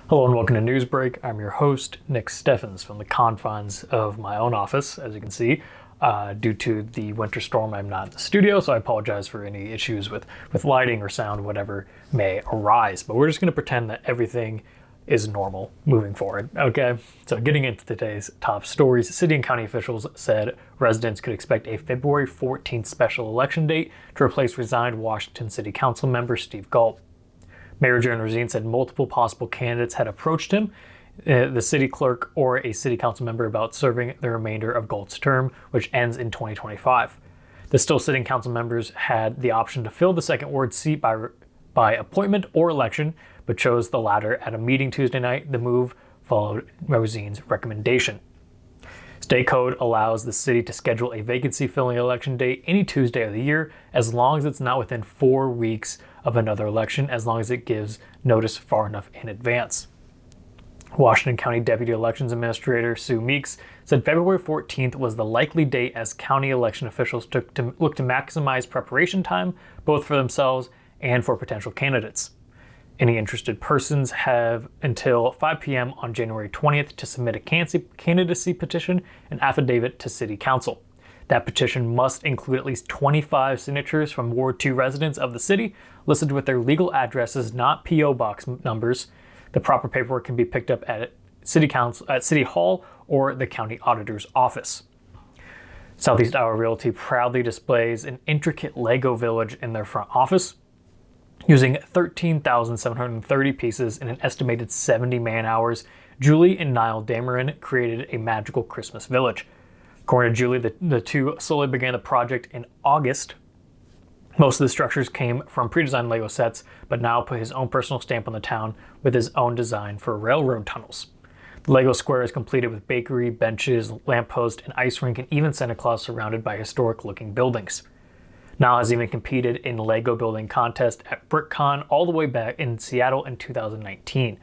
Hello and welcome to Newsbreak. I'm your host, Nick Steffens, from the confines of my own office, as you can see. Due to the winter storm, I'm not in the studio, so I apologize for any issues with lighting or sound, whatever may arise. But we're just going to pretend that everything is normal moving forward, okay? So getting into today's top stories, city and county officials said residents could expect a February 14th special election date to replace resigned Washington City Council member Steve Galt. Mayor Jaron Rosien said multiple possible candidates had approached him, the city clerk or a city council member, about serving the remainder of Galt's term, which ends in 2025. The still sitting council members had the option to fill the second ward seat by appointment or election, but chose the latter at a meeting Tuesday night. The move followed Rosien's recommendation. State code allows the city to schedule a vacancy filling election date any Tuesday of the year, as long as it's not within 4 weeks of another election, as long as it gives notice far enough in advance. Washington County Deputy Elections Administrator Sue Meeks said February 14th was the likely date, as county election officials look to maximize preparation time, both for themselves and for potential candidates. Any interested persons have until 5 p.m. on January 20th to submit a candidacy petition and affidavit to City Council. That petition must include at least 25 signatures from Ward 2 residents of the city, listed with their legal addresses, not P.O. box numbers. The proper paperwork can be picked up at City Hall or the county auditor's office. Southeast Iowa Realty proudly displays an intricate Lego village in their front office. Using 13,730 pieces in an estimated 70 man-hours, Julie and Niall Dameron created a magical Christmas village. According to Julie, the two slowly began the project in August. Most of the structures came from pre-designed Lego sets, but Niall put his own personal stamp on the town with his own design for railroad tunnels. The Lego square is completed with bakery, benches, lamppost, an ice rink, and even Santa Claus surrounded by historic-looking buildings. Niall has even competed in Lego building contest at BrickCon all the way back in Seattle in 2019.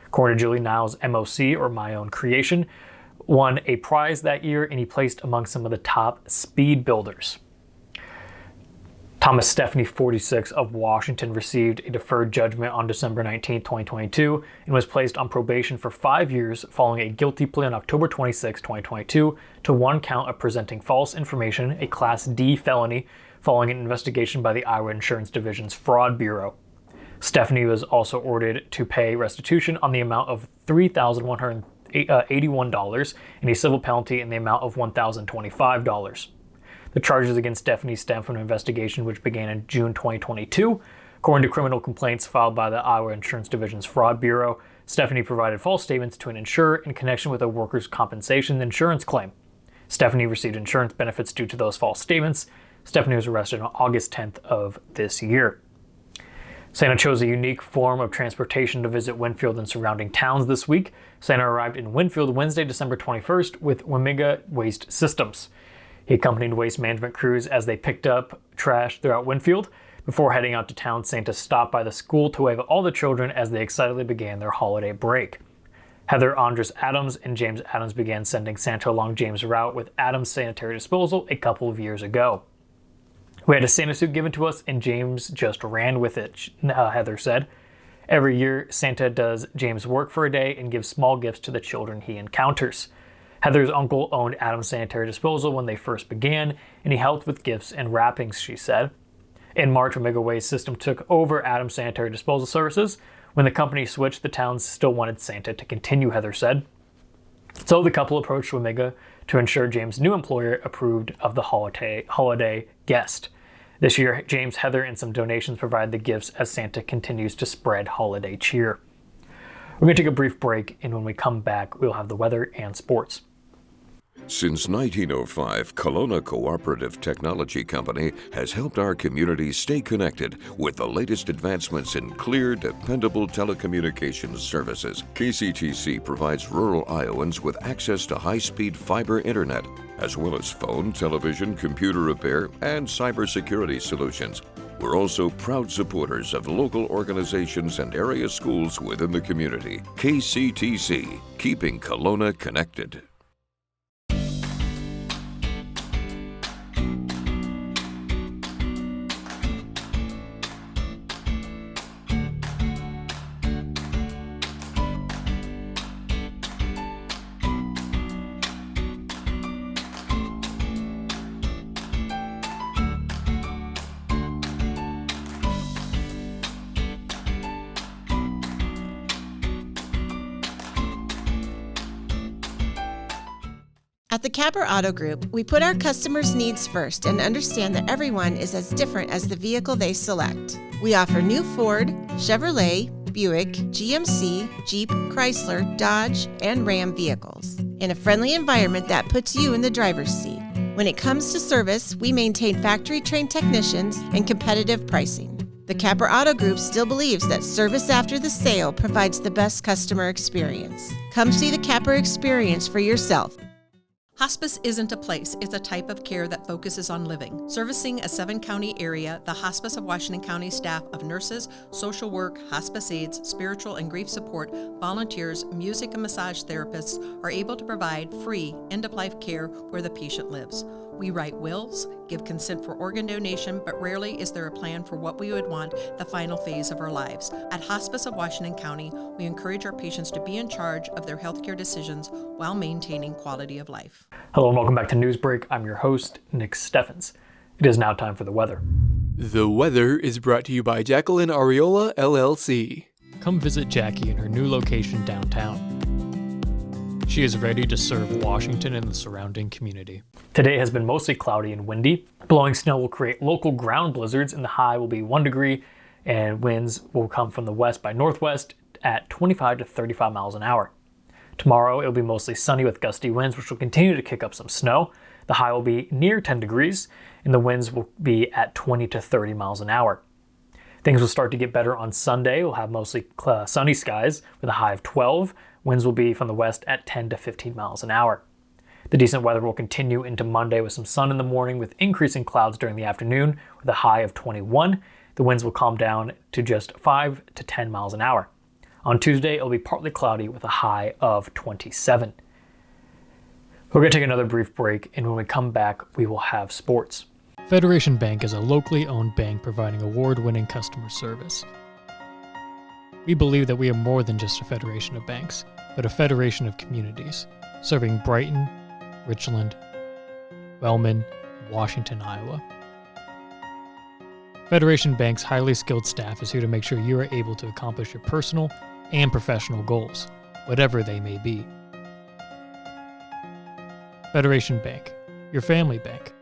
According to Julie, Niall's MOC, or My Own Creation, won a prize that year, and he placed among some of the top speed builders. Thomas Stepney, 46, of Washington, received a deferred judgment on December 19, 2022, and was placed on probation for 5 years following a guilty plea on October 26, 2022, to one count of presenting false information, a Class D felony, following an investigation by the Iowa Insurance Division's Fraud Bureau. Stephanie was also ordered to pay restitution on the amount of $3,181 and a civil penalty in the amount of $1,025. The charges against Stephanie stem from an investigation which began in June 2022. According to criminal complaints filed by the Iowa Insurance Division's Fraud Bureau, Stephanie provided false statements to an insurer in connection with a workers' compensation insurance claim. Stephanie received insurance benefits due to those false statements. Stephanie was arrested on August 10th of this year. Santa chose a unique form of transportation to visit Winfield and surrounding towns this week. Santa arrived in Winfield Wednesday, December 21st with Wamega Waste Systems. He accompanied waste management crews as they picked up trash throughout Winfield. Before heading out to town, Santa stopped by the school to wave at all the children as they excitedly began their holiday break. Heather Andres Adams and James Adams began sending Santa along James' route with Adams Sanitary Disposal a couple of years ago. "We had a Santa suit given to us, and James just ran with it," Heather said. Every year, Santa does James' work for a day and gives small gifts to the children he encounters. Heather's uncle owned Adams Sanitary Disposal when they first began, and he helped with gifts and wrappings, she said. In March, Omega Waste System took over Adams Sanitary Disposal services. When the company switched, the towns still wanted Santa to continue, Heather said. So the couple approached Omega to ensure James' new employer approved of the holiday guest. This year, James, Heather, and some donations provided the gifts as Santa continues to spread holiday cheer. We're going to take a brief break, and when we come back, we'll have the weather and sports. Since 1905, Kelowna Cooperative Technology Company has helped our community stay connected with the latest advancements in clear, dependable telecommunications services. KCTC provides rural Iowans with access to high-speed fiber internet, as well as phone, television, computer repair, and cybersecurity solutions. We're also proud supporters of local organizations and area schools within the community. KCTC, keeping Kelowna connected. At the Capper Auto Group, we put our customers' needs first and understand that everyone is as different as the vehicle they select. We offer new Ford, Chevrolet, Buick, GMC, Jeep, Chrysler, Dodge, and Ram vehicles in a friendly environment that puts you in the driver's seat. When it comes to service, we maintain factory-trained technicians and competitive pricing. The Capper Auto Group still believes that service after the sale provides the best customer experience. Come see the Capper experience for yourself. Hospice isn't a place, it's a type of care that focuses on living. Servicing a 7-county area, the Hospice of Washington County staff of nurses, social work, hospice aides, spiritual and grief support, volunteers, music and massage therapists are able to provide free end-of-life care where the patient lives. We write wills, give consent for organ donation, but rarely is there a plan for what we would want the final phase of our lives. At Hospice of Washington County, we encourage our patients to be in charge of their healthcare decisions while maintaining quality of life. Hello and welcome back to Newsbreak. I'm your host, Nick Steffens. It is now time for the weather. The weather is brought to you by Jacqueline Ariola, LLC. Come visit Jackie in her new location downtown. She is ready to serve Washington and the surrounding community. Today has been mostly cloudy and windy. Blowing snow will create local ground blizzards, and the high will be 1 degree, and winds will come from the west by northwest at 25 to 35 miles an hour. Tomorrow, it will be mostly sunny with gusty winds, which will continue to kick up some snow. The high will be near 10 degrees, and the winds will be at 20 to 30 miles an hour. Things will start to get better on Sunday. We'll have mostly sunny skies with a high of 12. Winds will be from the west at 10 to 15 miles an hour. The decent weather will continue into Monday with some sun in the morning with increasing clouds during the afternoon with a high of 21. The winds will calm down to just 5 to 10 miles an hour. On Tuesday, it'll be partly cloudy with a high of 27. We're going to take another brief break, and when we come back, we will have sports. Federation Bank is a locally owned bank providing award-winning customer service. We believe that we are more than just a federation of banks, but a federation of communities, serving Brighton, Richland, Wellman, and Washington, Iowa. Federation Bank's highly skilled staff is here to make sure you are able to accomplish your personal and professional goals, whatever they may be. Federation Bank, your family bank.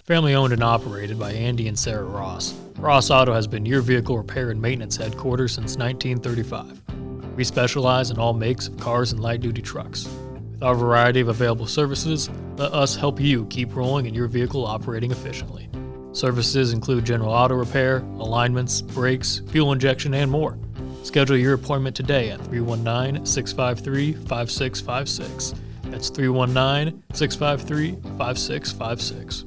Family owned and operated by Andy and Sarah Ross. Ross Auto has been your vehicle repair and maintenance headquarters since 1935. We specialize in all makes of cars and light-duty trucks. With our variety of available services, let us help you keep rolling and your vehicle operating efficiently. Services include general auto repair, alignments, brakes, fuel injection, and more. Schedule your appointment today at 319-653-5656. That's 319-653-5656.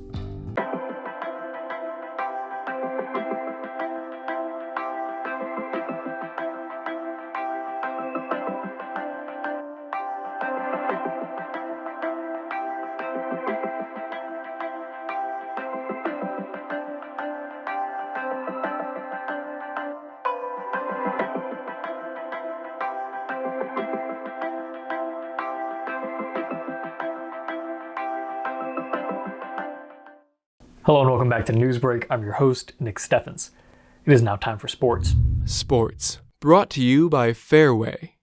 Hello and welcome back to Newsbreak. I'm your host, Nick Steffens. It is now time for sports. Sports, brought to you by Fairway.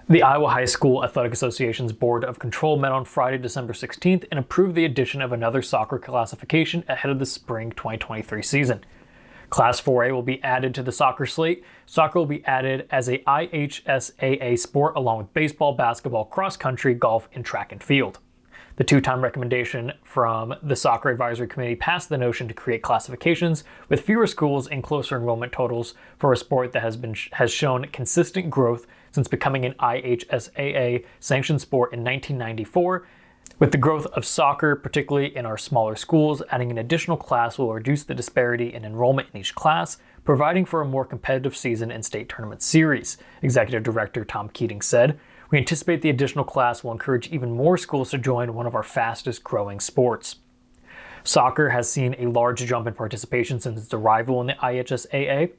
The Iowa High School Athletic Association's Board of Control met on Friday, December 16th and approved the addition of another soccer classification ahead of the spring 2023 season. Class 4A will be added to the soccer slate. Soccer will be added as a IHSAA sport along with baseball, basketball, cross country, golf, and track and field. The two-time recommendation from the Soccer Advisory Committee passed the notion to create classifications with fewer schools and closer enrollment totals for a sport that has shown consistent growth since becoming an IHSAA sanctioned sport in 1994. With the growth of soccer, particularly in our smaller schools, adding an additional class will reduce the disparity in enrollment in each class, providing for a more competitive season and state tournament series, Executive Director Tom Keating said. We anticipate the additional class will encourage even more schools to join one of our fastest growing sports. Soccer has seen a large jump in participation since its arrival in the IHSAA.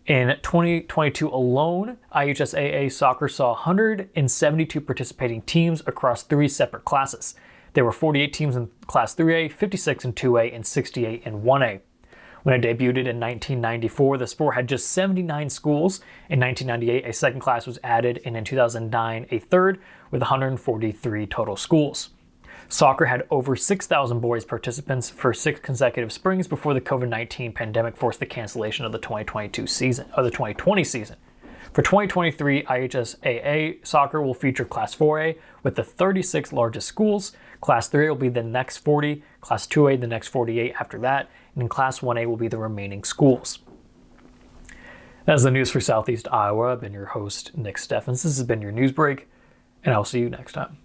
In 2022 alone, IHSAA soccer saw 172 participating teams across 3 separate classes. There were 48 teams in Class 3A, 56 in 2A, and 68 in 1A. When it debuted in 1994, the sport had just 79 schools. In 1998, a second class was added, and in 2009, a third, with 143 total schools. Soccer had over 6,000 boys participants for 6 consecutive springs before the COVID-19 pandemic forced the cancellation of the 2020 season. For 2023, IHSAA soccer will feature Class 4A with the 36 largest schools. Class 3A will be the next 40, Class 2A the next 48 after that, and in Class 1A will be the remaining schools. That's the news for Southeast Iowa. I've been your host, Nick Steffens. This has been your news break, and I'll see you next time.